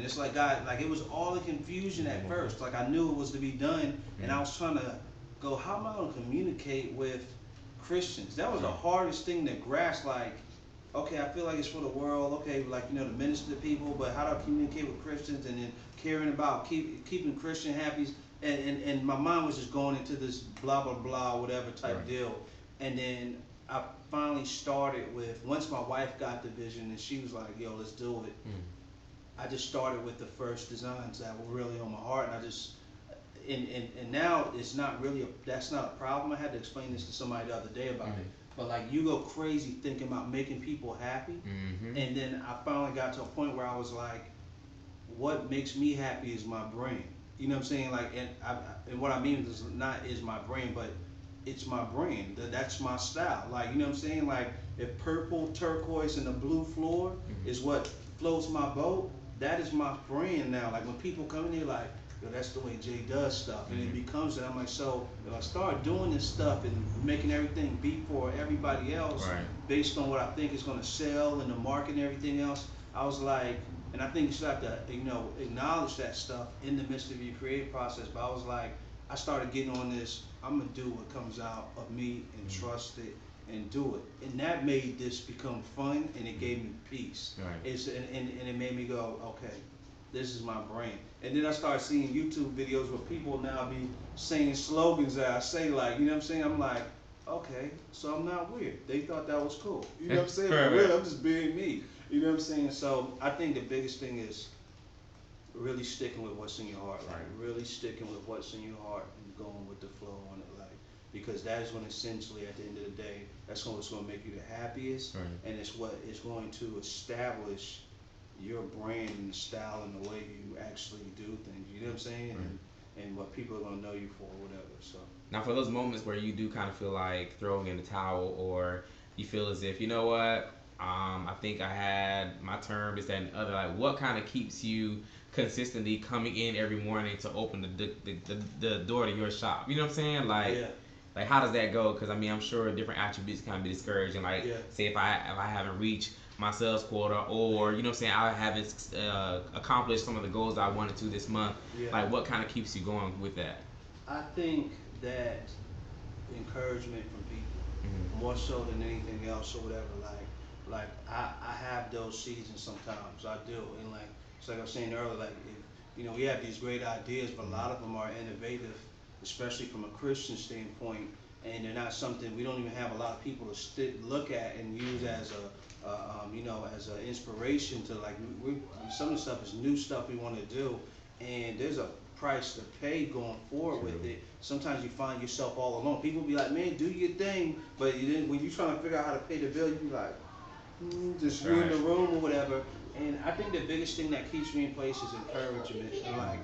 And it's like God, like it was all the confusion at first. Like I knew it was to be done, and I was trying to go, how am I gonna communicate with Christians? That was the hardest thing to grasp. Like, okay, I feel like it's for the world. Okay, like to minister to people, but how do I communicate with Christians and then caring about keeping Christian happy? And my mind was just going into this blah blah blah whatever type deal, and then I finally started with, once my wife got the vision and she was like, yo, let's do it. I just started with the first designs that were really on my heart, and I just and now it's not really that's not a problem. I had to explain this to somebody the other day about it. But like you go crazy thinking about making people happy, and then I finally got to a point where I was like, what makes me happy is my brain. You know what I'm saying? Like, and what I mean is not is my brain, but it's my brain. That's my style. Like, you know what I'm saying? Like, if purple, turquoise, and a blue floor is what floats my boat, that is my brand now. Like when people come in here, like, yo, that's the way Jay does stuff, and it becomes that. I'm like, so if I start doing this stuff and making everything be for everybody else, based on what I think is going to sell in the market and everything else, I was like, and I think you should have to, acknowledge that stuff in the midst of your creative process. But I was like, I started getting on this. I'm gonna do what comes out of me and trust it and do it, and that made this become fun, and it gave me peace. It's and it made me go, okay, this is my brain. And then I started seeing YouTube videos where people now be saying slogans that I say, like, you know what I'm saying? I'm like, okay, so I'm not weird. They thought that was cool. You know what I'm saying? For real, I'm just being me. You know what I'm saying? So I think the biggest thing is really sticking with what's in your heart, like really sticking with what's in your heart and going with the flow on it, like, because that is going to essentially, at the end of the day, that's what's going to make you the happiest, and it's what is going to establish your brand and the style and the way you actually do things. You know what I'm saying? And what people are going to know you for, or whatever. So now, for those moments where you do kind of feel like throwing in the towel, or you feel as if, you know what, I think I had my term, this, that, and the other. Like, what kind of keeps you consistently coming in every morning to open the door to your shop? You know what I'm saying? Like how does that go? Because I mean, I'm sure different attributes can be discouraging. Like, say if I haven't reached my sales quota, or you know what I'm saying, I haven't accomplished some of the goals I wanted to this month. Like, what kind of keeps you going with that? I think that encouragement from people, more so than anything else or whatever. Like I have those seasons sometimes. I do, and like it's like I was saying earlier. Like if we have these great ideas, but a lot of them are innovative, especially from a Christian standpoint, and they're not something we don't even have a lot of people to look at and use as as an inspiration to, like, some of the stuff is new stuff we want to do, and there's a price to pay going forward with it. Sometimes you find yourself all alone. People be like, man, do your thing, but when you trying to figure out how to pay the bill, you be like, just you in the room or whatever. And I think the biggest thing that keeps me in place is encouragement. And like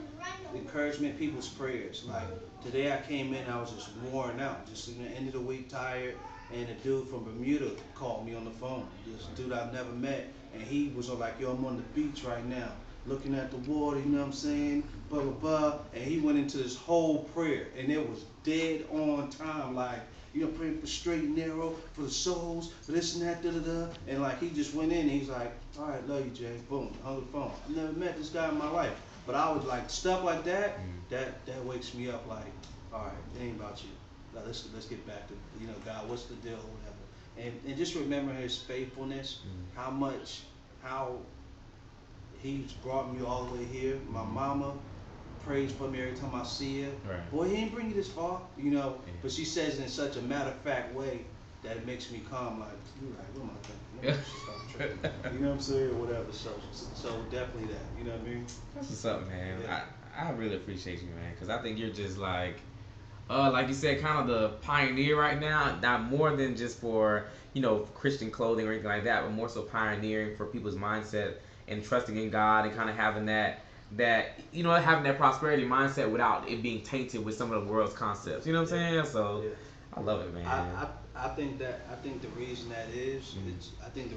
encouragement, people's prayers. Like today I came in, I was just worn out, just in the end of the week tired. And a dude from Bermuda called me on the phone. This dude I've never met, and he was like, yo, I'm on the beach right now, looking at the water, you know what I'm saying, blah, blah, blah. And he went into this whole prayer, and it was dead on time, like, praying for Strght&Nrrw, for the souls, for this and that, da, da, da. And like, he just went in, and he's like, all right, love you, Jay, boom, hung the phone. I've never met this guy in my life. But I was like, stuff like that, that wakes me up, like, all right, it ain't about you. Now let's get back to, God, what's the deal, or whatever. And just remember his faithfulness, how he's brought me all the way here. My mama prays for me every time I see her. Boy, he ain't bring you this far, But she says it in such a matter-of-fact way that it makes me calm, like, you're right, what am I thinking? You know what I'm saying? Or whatever. So definitely that. You know what I mean? That's what's up, man. I really appreciate you, man, because I think you're just like you said, kind of the pioneer right now. Not more than just for Christian clothing or anything like that, but more so pioneering for people's mindset and trusting in God and kind of having that having that prosperity mindset without it being tainted with some of the world's concepts. You know what I'm saying? So I love it, man. I think the reason that is, I think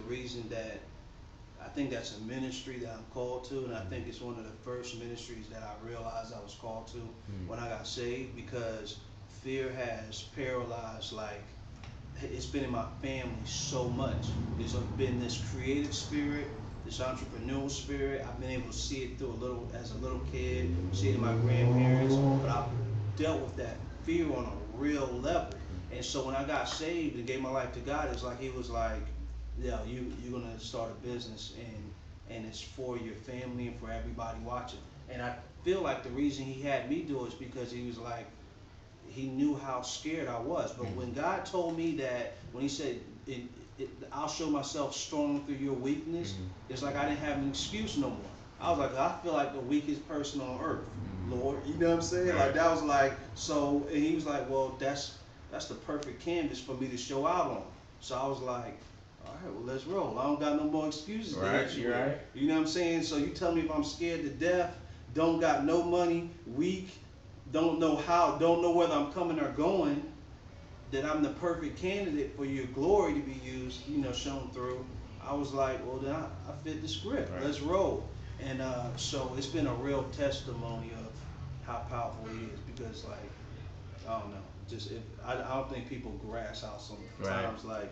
that's a ministry that I'm called to, and I think it's one of the first ministries that I realized I was called to when I got saved, because fear has paralyzed, like, it's been in my family so much. There's been this creative spirit, this entrepreneurial spirit. I've been able to see it through as a little kid, see it in my grandparents, but I've dealt with that fear on a real level. And so when I got saved and gave my life to God, it's like He was like, yeah, you're gonna start a business, and it's for your family and for everybody watching. And I feel like the reason He had me do it is because He was like, He knew how scared I was. But when God told me that, when He said, I'll show myself strong through your weakness, it's like I didn't have an excuse no more. I was like, I feel like the weakest person on earth, Lord. You know what I'm saying? Like that was like, so, and He was like, well, that's the perfect canvas for me to show out on. So I was like, all right, well, let's roll. I don't got no more excuses to hit you with. You know what I'm saying? So you tell me if I'm scared to death, don't got no money, weak, don't know whether I'm coming or going, that I'm the perfect candidate for your glory to be used, shown through. I was like, well, then I fit the script. Right. Let's roll. And so it's been a real testimony of how powerful He is, because, like, I don't know, I don't think people grasp how sometimes, like,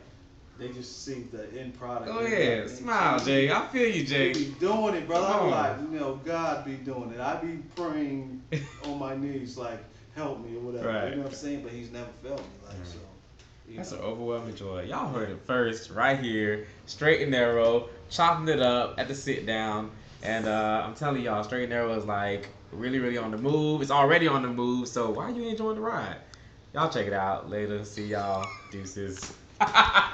they just see the end product. Go ahead, smile, Jay. I feel you, Jay. They be doing it, brother. I'm like, God be doing it. I be praying on my knees, like, help me or whatever. Right. You know what I'm saying? But He's never failed me, like, so. That's an overwhelming joy. Y'all heard it first, right here, Straight&Nrrw, chopping it up at the sit down. And I'm telling y'all, Straight&Nrrw is like really, really on the move. It's already on the move, so why you enjoying the ride? Y'all check it out later. See y'all. Deuces.